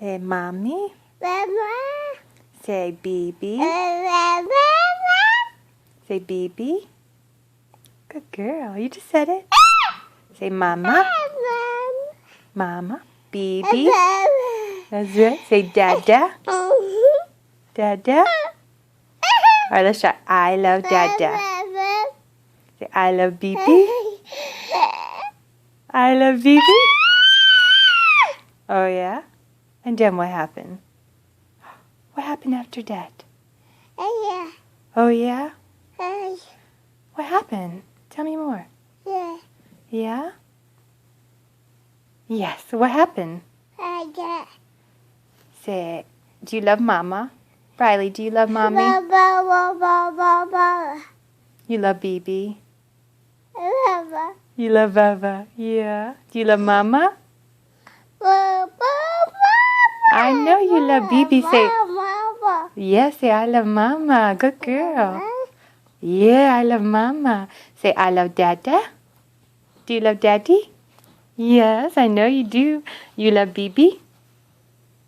Say mommy. Mama. Say BB. Mama. Say BB. Good girl. You just said it. Say mama. Mama. BB. That's right. Say dada. Dada. All right, let's try. I love dada. Say I love BB. I love BB. Oh yeah? And then what happened? What happened after that? Oh yeah? What happened? Tell me more. Yeah? Yes. What happened? Say, do you love Mama? Briley, do you love Mommy? You love BB? You love Baba? Yeah. Do you love Mama? I know you love BB. Say, yes, say I love Mama. Good girl. Yeah, I love Mama. Say, I love Dada. Do you love Daddy? Yes, I know you do. You love BB?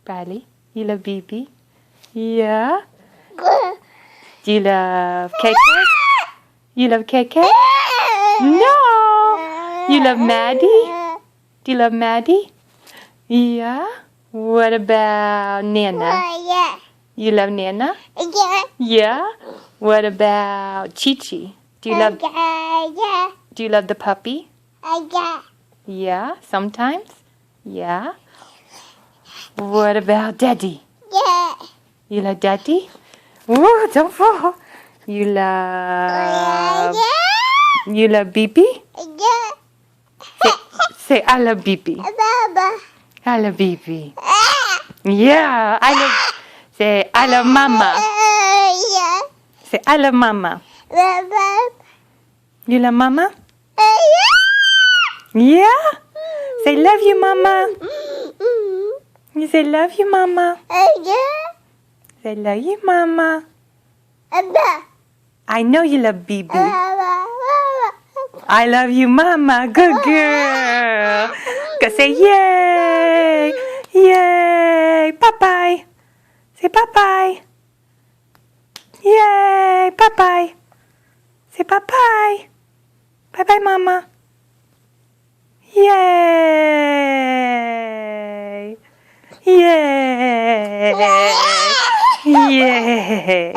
Briley, you love BB? Yeah. Do you love KK? You love KK? No. You love Maddie? Do you love Maddie? Yeah. What about Nana? You love Nana? Yeah. What about Chi-Chi? Do you love the puppy? Yeah. Sometimes? Yeah. What about Daddy? You love Daddy? Ooh, don't fall. You love BB? Say I love BB. I love BB. Yeah, say I love Mama. Say I love Mama. You love Mama? Yeah? Say love you, Mama. You say love you, Mama. Say love you, Mama. I know you love BB. I love you, Mama. Good girl. Go say yay. Yay. Bye-bye. Say bye-bye. Yay. Bye-bye. Say bye-bye. Bye-bye, Mama. Yay. Yay. Yay.